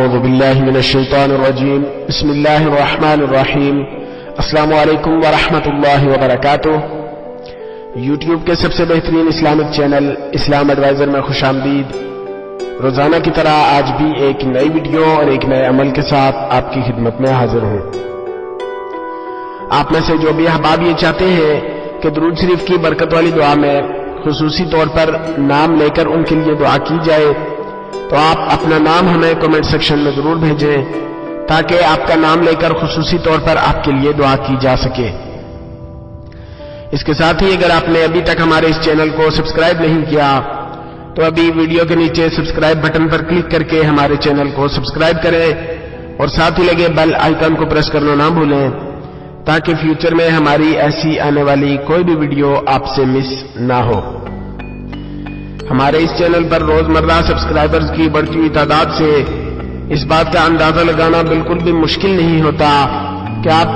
اعوذ باللہ من الشیطان الرجیم بسم اللہ الرحمن الرحیم السلام علیکم ورحمۃ اللہ وبرکاتہ۔ یوٹیوب کے سب سے بہترین اسلامک چینل اسلام ایڈوائزر میں خوش آمدید۔ روزانہ کی طرح آج بھی ایک نئی ویڈیو اور ایک نئے عمل کے ساتھ آپ کی خدمت میں حاضر ہوں۔ آپ میں سے جو بھی احباب یہ چاہتے ہیں کہ درود شریف کی برکت والی دعا میں خصوصی طور پر نام لے کر ان کے لیے دعا کی جائے تو آپ اپنا نام ہمیں کمنٹ سیکشن میں ضرور بھیجیں تاکہ آپ کا نام لے کر خصوصی طور پر آپ کے لیے دعا کی جا سکے۔ اس کے ساتھ ہی اگر آپ نے ابھی تک ہمارے اس چینل کو سبسکرائب نہیں کیا تو ابھی ویڈیو کے نیچے سبسکرائب بٹن پر کلک کر کے ہمارے چینل کو سبسکرائب کریں اور ساتھ ہی لگے بیل آئیکن کو پریس کرنا نہ بھولیں تاکہ فیوچر میں ہماری ایسی آنے والی کوئی بھی ویڈیو آپ سے مس نہ ہو۔ ہمارے اس چینل پر روزمرہ سبسکرائبرز کی بڑھتی ہوئی تعداد سے اس بات کا اندازہ لگانا بالکل بھی مشکل نہیں ہوتا کہ آپ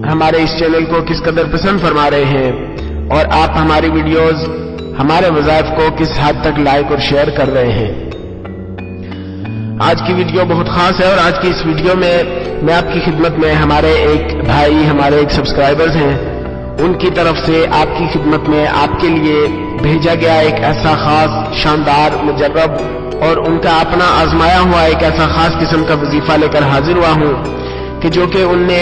ہمارے اس چینل کو کس قدر پسند فرما رہے ہیں اور آپ ہماری ویڈیوز ہمارے وظائف کو کس حد تک لائک اور شیئر کر رہے ہیں۔ آج کی ویڈیو بہت خاص ہے اور آج کی اس ویڈیو میں میں آپ کی خدمت میں ہمارے ایک بھائی ہمارے ایک سبسکرائبرز ہیں ان کی طرف سے آپ کی خدمت میں آپ کے لیے بھیجا گیا ایک ایسا خاص شاندار مجرب اور ان کا اپنا آزمایا ہوا ایک ایسا خاص قسم کا وظیفہ لے کر حاضر ہوا ہوں کہ جو کہ ان نے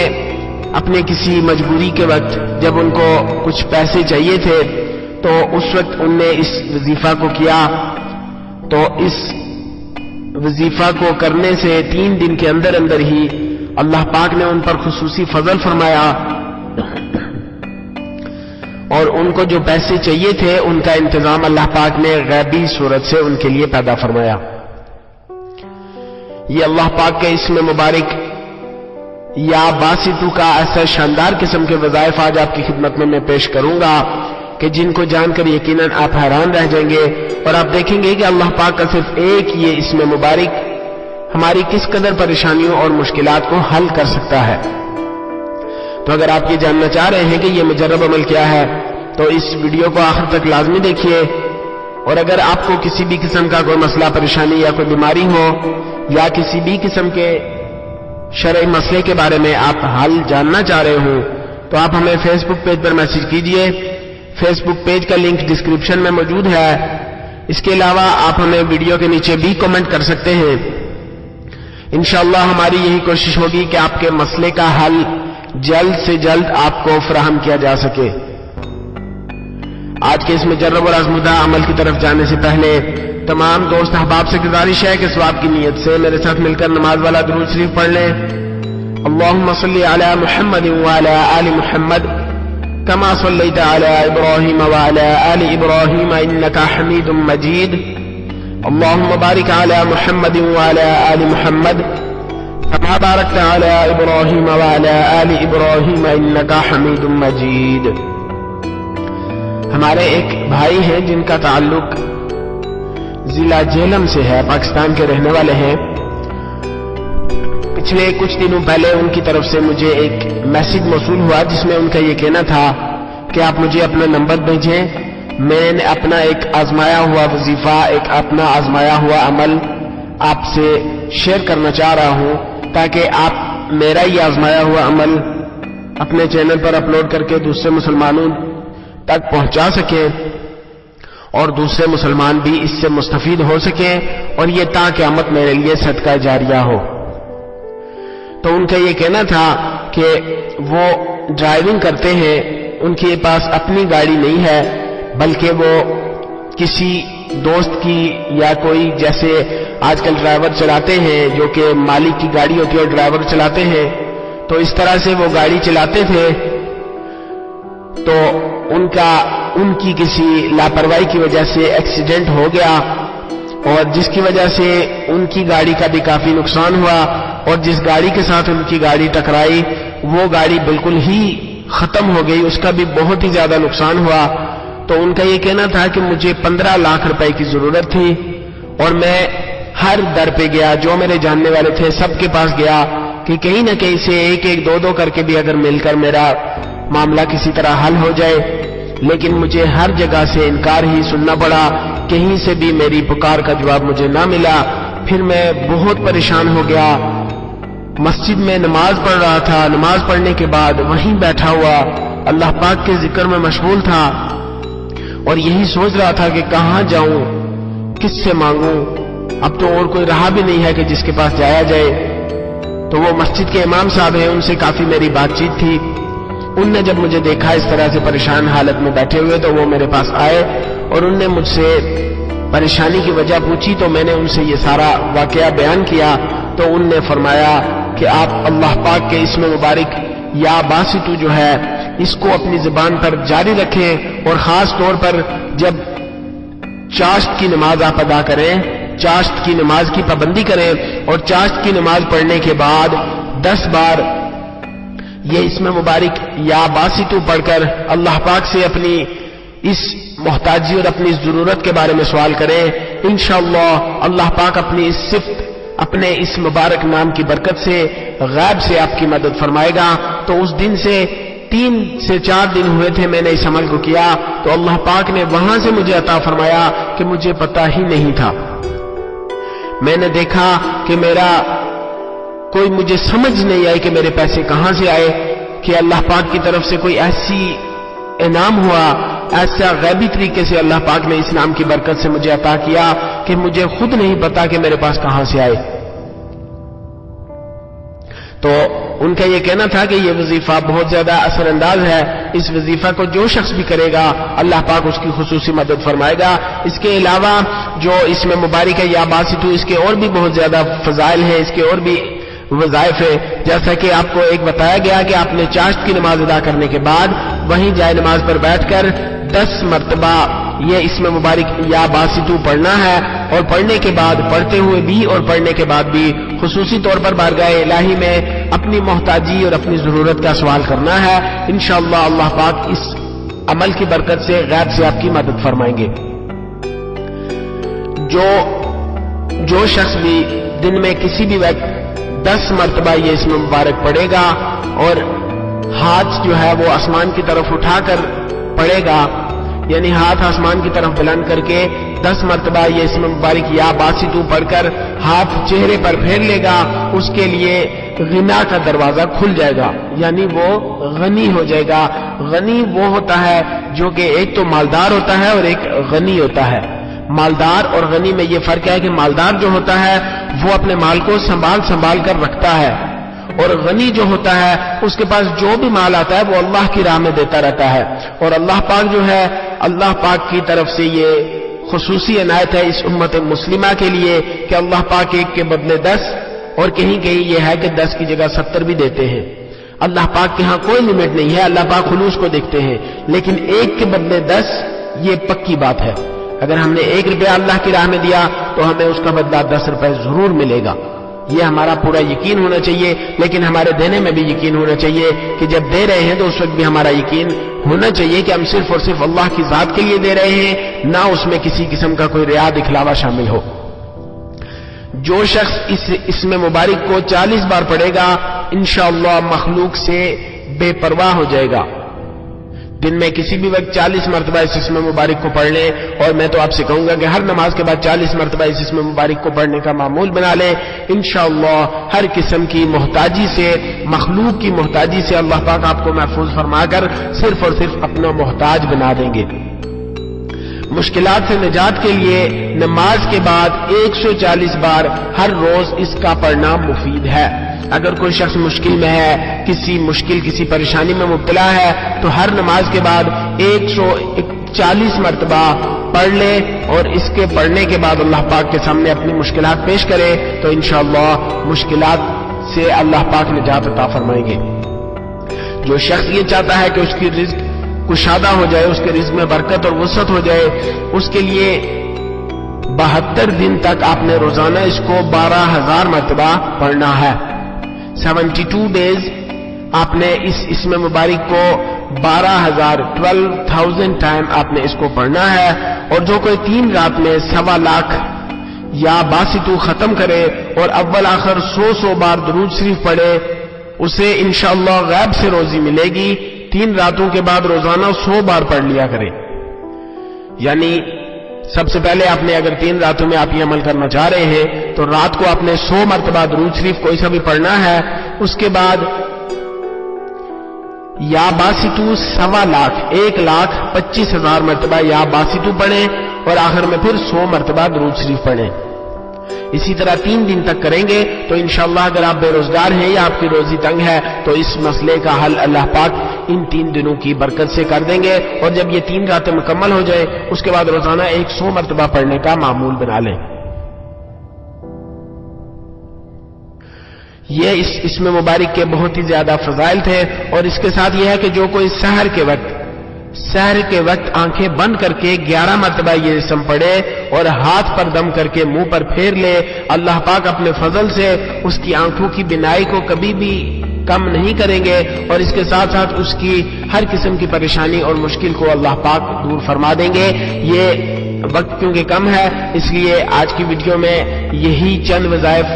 اپنے کسی مجبوری کے وقت جب ان کو کچھ پیسے چاہیے تھے تو اس وقت ان نے اس وظیفہ کو کیا، تو اس وظیفہ کو کرنے سے 3 دن کے اندر اندر ہی اللہ پاک نے ان پر خصوصی فضل فرمایا اور ان کو جو پیسے چاہیے تھے ان کا انتظام اللہ پاک نے غیبی صورت سے ان کے لیے پیدا فرمایا۔ یہ اللہ پاک کے اسم مبارک یا باسطو کا ایسا شاندار قسم کے وظائف آج آپ کی خدمت میں پیش کروں گا کہ جن کو جان کر یقیناً آپ حیران رہ جائیں گے اور آپ دیکھیں گے کہ اللہ پاک کا صرف ایک یہ اسم مبارک ہماری کس قدر پریشانیوں اور مشکلات کو حل کر سکتا ہے۔ تو اگر آپ یہ جاننا چاہ رہے ہیں کہ یہ مجرب عمل کیا ہے تو اس ویڈیو کو آخر تک لازمی دیکھیے، اور اگر آپ کو کسی بھی قسم کا کوئی مسئلہ پریشانی یا کوئی بیماری ہو یا کسی بھی قسم کے شرعی مسئلے کے بارے میں آپ حل جاننا چاہ رہے ہوں تو آپ ہمیں فیس بک پیج پر میسج کیجئے۔ فیس بک پیج کا لنک ڈسکرپشن میں موجود ہے۔ اس کے علاوہ آپ ہمیں ویڈیو کے نیچے بھی کمنٹ کر سکتے ہیں۔ انشاءاللہ ہماری یہی کوشش ہوگی کہ آپ کے مسئلے کا حل جلد سے جلد آپ کو فراہم کیا جا سکے۔ آج کے اس مجرب اور آزمودہ عمل کی طرف جانے سے پہلے تمام دوست احباب سے گزارش ہے کہ ثواب کی نیت سے میرے ساتھ مل کر نماز والا درود شریف پڑھ لیں۔ اللہم صلی علی محمد وعلی آل محمد کما صلیت علی ابراہیم وعلی آل ابراہیم انکا حمید مجید۔ اللہم بارک علی محمد وعلی آل محمد کما بارکت علی ابراہیم وعلی آل ابراہیم انکا حمید مجید۔ ہمارے ایک بھائی ہیں جن کا تعلق ضلع جہلم سے ہے، پاکستان کے رہنے والے ہیں۔ پچھلے کچھ دنوں پہلے ان کی طرف سے مجھے ایک میسج موصول ہوا جس میں ان کا یہ کہنا تھا کہ آپ مجھے اپنا نمبر بھیجیں، میں نے اپنا ایک آزمایا ہوا وظیفہ، ایک اپنا آزمایا ہوا عمل آپ سے شیئر کرنا چاہ رہا ہوں تاکہ آپ میرا یہ آزمایا ہوا عمل اپنے چینل پر اپلوڈ کر کے دوسرے مسلمانوں تک پہنچا سکیں اور دوسرے مسلمان بھی اس سے مستفید ہو سکیں اور یہ تا قیامت میرے لیے صدقہ جاریہ ہو۔ تو ان کا یہ کہنا تھا کہ وہ ڈرائیونگ کرتے ہیں، ان کے پاس اپنی گاڑی نہیں ہے بلکہ وہ کسی دوست کی یا کوئی جیسے آج کل ڈرائیور چلاتے ہیں جو کہ مالک کی گاڑی ہوتی ہے اور ڈرائیور چلاتے ہیں، تو اس طرح سے وہ گاڑی چلاتے تھے تو ان کی کسی لاپرواہی کی وجہ سے ایکسیڈنٹ ہو گیا اور جس کی وجہ سے ان کی گاڑی کا بھی کافی نقصان ہوا اور جس گاڑی کے ساتھ ان کی گاڑی ٹکرائی وہ گاڑی بالکل ہی ختم ہو گئی، اس کا بھی بہت ہی زیادہ نقصان ہوا۔ تو ان کا یہ کہنا تھا کہ مجھے 15 لاکھ روپے کی ضرورت تھی اور میں ہر در پہ گیا، جو میرے جاننے والے تھے سب کے پاس گیا کہ کہیں نہ کہیں سے ایک دو کر کے بھی اگر مل کر میرا معاملہ کسی طرح حل ہو جائے، لیکن مجھے ہر جگہ سے انکار ہی سننا پڑا، کہیں سے بھی میری پکار کا جواب مجھے نہ ملا۔ پھر میں بہت پریشان ہو گیا، مسجد میں نماز پڑھ رہا تھا، نماز پڑھنے کے بعد وہیں بیٹھا ہوا اللہ پاک کے ذکر میں مشغول تھا اور یہی سوچ رہا تھا کہ کہاں جاؤں، کس سے مانگوں، اب تو اور کوئی رہا بھی نہیں ہے کہ جس کے پاس جایا جائے۔ تو وہ مسجد کے امام صاحب ہیں، ان سے کافی میری بات چیت تھی۔ ان نے جب مجھے دیکھا اس طرح سے پریشان حالت میں بیٹھے ہوئے تو وہ میرے پاس آئے اور ان نے مجھ سے پریشانی کی وجہ پوچھی، تو میں نے ان سے یہ سارا واقعہ بیان کیا۔ تو ان نے فرمایا کہ آپ اللہ پاک کے اسم مبارک یا باسطو جو ہے اس کو اپنی زبان پر جاری رکھیں، اور خاص طور پر جب چاشت کی نماز آپ ادا کریں، چاشت کی نماز کی پابندی کریں، اور چاشت کی نماز پڑھنے کے بعد 10 بار یہ اسم مبارک یا باسطو پڑھ کر اللہ پاک سے اپنی اس محتاجی اور اپنی ضرورت کے بارے میں سوال کریں۔ انشاءاللہ اللہ پاک اپنی اس صفت، اپنے اس مبارک نام کی برکت سے غیب سے آپ کی مدد فرمائے گا۔ تو اس دن سے 3 سے 4 دن ہوئے تھے میں نے اس عمل کو کیا، تو اللہ پاک نے وہاں سے مجھے عطا فرمایا کہ مجھے پتہ ہی نہیں تھا۔ میں نے دیکھا کہ کوئی مجھے سمجھ نہیں آئی کہ میرے پیسے کہاں سے آئے، کہ اللہ پاک کی طرف سے کوئی ایسی انعام ہوا، ایسا غیبی طریقے سے اللہ پاک نے اس نام کی برکت سے مجھے عطا کیا کہ مجھے خود نہیں پتا کہ میرے پاس کہاں سے آئے۔ تو ان کا یہ کہنا تھا کہ یہ وظیفہ بہت زیادہ اثر انداز ہے، اس وظیفہ کو جو شخص بھی کرے گا اللہ پاک اس کی خصوصی مدد فرمائے گا۔ اس کے علاوہ جو اس میں مبارک ہے یا باسطو، اس کے اور بھی بہت زیادہ فضائل ہیں، اس کے اور بھی وظائف ہے۔ جیسا کہ آپ کو ایک بتایا گیا کہ آپ نے چاشت کی نماز ادا کرنے کے بعد وہیں جائے نماز پر بیٹھ کر 10 مرتبہ یہ اسم مبارک یا باسطو پڑھنا ہے، اور پڑھنے کے بعد، پڑھتے ہوئے بھی اور پڑھنے کے بعد بھی خصوصی طور پر بارگاہ الہی میں اپنی محتاجی اور اپنی ضرورت کا سوال کرنا ہے۔ انشاءاللہ اللہ پاک اس عمل کی برکت سے غیب سے آپ کی مدد فرمائیں گے۔ جو شخص بھی دن میں کسی بھی وقت 10 مرتبہ یہ اسم مبارک پڑھے گا اور ہاتھ جو ہے وہ آسمان کی طرف اٹھا کر پڑھے گا، یعنی ہاتھ آسمان کی طرف بلند کر کے 10 مرتبہ یہ اسم مبارک یا باسطو پڑھ کر ہاتھ چہرے پر پھیر لے گا، اس کے لیے غنا کا دروازہ کھل جائے گا، یعنی وہ غنی ہو جائے گا۔ غنی وہ ہوتا ہے جو کہ ایک تو مالدار ہوتا ہے اور ایک غنی ہوتا ہے۔ مالدار اور غنی میں یہ فرق ہے کہ مالدار جو ہوتا ہے وہ اپنے مال کو سنبھال کر رکھتا ہے، اور غنی جو ہوتا ہے اس کے پاس جو بھی مال آتا ہے وہ اللہ کی راہ میں دیتا رہتا ہے۔ اور اللہ پاک جو ہے، اللہ پاک کی طرف سے یہ خصوصی عنایت ہے اس امت مسلمہ کے لیے کہ اللہ پاک 1 کے بدلے 10، اور کہیں یہ ہے کہ 10 کی جگہ 70 بھی دیتے ہیں۔ اللہ پاک کے ہاں کوئی لمٹ نہیں ہے، اللہ پاک خلوص کو دیکھتے ہیں، لیکن 1 کے بدلے 10 یہ پکی بات ہے۔ اگر ہم نے 1 روپیہ اللہ کی راہ میں دیا تو ہمیں اس کا بدلہ 10 روپے ضرور ملے گا، یہ ہمارا پورا یقین ہونا چاہیے۔ لیکن ہمارے دینے میں بھی یقین ہونا چاہیے کہ جب دے رہے ہیں تو اس وقت بھی ہمارا یقین ہونا چاہیے کہ ہم صرف اور صرف اللہ کی ذات کے لیے دے رہے ہیں، نہ اس میں کسی قسم کا کوئی ریا دکھلاوا شامل ہو۔ جو شخص اس اسم مبارک کو 40 بار پڑھے گا انشاءاللہ مخلوق سے بے پرواہ ہو جائے گا۔ دن میں کسی بھی وقت 40 مرتبہ اس اسم مبارک کو پڑھ لیں، اور میں تو آپ سے کہوں گا کہ ہر نماز کے بعد 40 مرتبہ اس اسم مبارک کو پڑھنے کا معمول بنا لیں۔ انشاءاللہ ہر قسم کی محتاجی سے، مخلوق کی محتاجی سے اللہ پاک آپ کو محفوظ فرما کر صرف اور صرف اپنا محتاج بنا دیں گے۔ مشکلات سے نجات کے لیے نماز کے بعد 140 بار ہر روز اس کا پڑھنا مفید ہے۔ اگر کوئی شخص مشکل میں ہے، کسی پریشانی میں مبتلا ہے، تو ہر نماز کے بعد 140 مرتبہ پڑھ لے، اور اس کے پڑھنے کے بعد اللہ پاک کے سامنے اپنی مشکلات پیش کرے تو انشاءاللہ مشکلات سے اللہ پاک نجات عطا فرمائیں گے۔ جو شخص یہ چاہتا ہے کہ اس کی رزق کشادہ ہو جائے، اس کے رزق میں برکت اور وسعت ہو جائے، اس کے لیے 72 دن تک آپ نے روزانہ اس کو 12,000 مرتبہ پڑھنا ہے۔ 72 ڈیز آپ نے اس اسم مبارک کو 12,000 ٹائم آپ نے اس کو پڑھنا ہے۔ اور جو کوئی 3 رات میں 1.25 لاکھ یا باسطو ختم کرے اور اول آخر 100 بار درود شریف پڑھے، اسے انشاءاللہ غیب سے روزی ملے گی۔ 3 راتوں کے بعد روزانہ 100 بار پڑھ لیا کرے، یعنی سب سے پہلے آپ نے اگر 3 راتوں میں آپ یہ عمل کرنا چاہ رہے ہیں تو تو رات کو آپ نے 100 مرتبہ درود شریف کوئی سا بھی پڑھنا ہے. اس کے بعد یا باسطو 1.25 لاکھ 1,25,000 مرتبہ یا باسطو پڑھیں اور آخر میں پھر 100 مرتبہ درود شریف پڑھیں. اسی طرح 3 دن تک کریں گے تو انشاءاللہ اگر آپ بے روزگار ہیں یا آپ کی روزی تنگ ہے تو اس مسئلے کا حل اللہ پاک ان 3 دنوں کی برکت سے کر دیں گے. اور جب یہ 3 راتیں مکمل ہو جائے اس کے بعد روزانہ 100 مرتبہ پڑھنے کا معمول بنا لیں. یہ اس میں مبارک کے بہت ہی زیادہ فضائل تھے. اور اس کے ساتھ یہ ہے کہ جو کوئی سحر کے وقت آنکھیں بند کر کے 11 مرتبہ یہ اسم پڑھے اور ہاتھ پر دم کر کے منہ پر پھیر لے, اللہ پاک اپنے فضل سے اس کی آنکھوں کی بینائی کو کبھی بھی کم نہیں کریں گے اور اس کے ساتھ ساتھ اس کی ہر قسم کی پریشانی اور مشکل کو اللہ پاک دور فرما دیں گے. یہ وقت کیونکہ کم ہے اس لیے آج کی ویڈیو میں یہی چند وظائف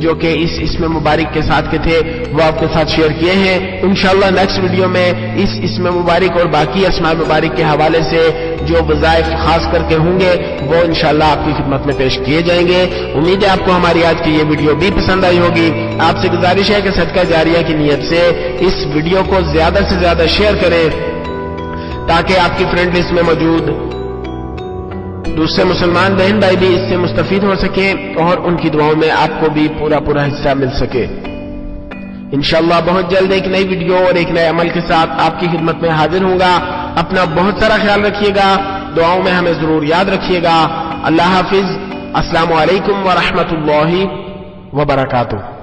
جو کہ اس اسم مبارک کے ساتھ کے تھے وہ آپ کے ساتھ شیئر کیے ہیں. انشاءاللہ نیکسٹ ویڈیو میں اس اسم مبارک اور باقی اسماء مبارک کے حوالے سے جو وظائف خاص کر کے ہوں گے وہ انشاءاللہ آپ کی خدمت میں پیش کیے جائیں گے. امید ہے آپ کو ہماری آج کی یہ ویڈیو بھی پسند آئی ہوگی. آپ سے گزارش ہے کہ صدقہ جاریہ کی نیت سے اس ویڈیو کو زیادہ سے زیادہ شیئر کریں تاکہ آپ کی فرینڈ لسٹ میں موجود دوسرے مسلمان بہن بھائی بھی اس سے مستفید ہو سکیں اور ان کی دعاؤں میں آپ کو بھی پورا حصہ مل سکے. انشاءاللہ بہت جلد ایک نئی ویڈیو اور ایک نئے عمل کے ساتھ آپ کی خدمت میں حاضر ہوں گا. اپنا بہت سارا خیال رکھیے گا, دعاؤں میں ہمیں ضرور یاد رکھیے گا. اللہ حافظ. السلام علیکم ورحمۃ اللہ وبرکاتہ.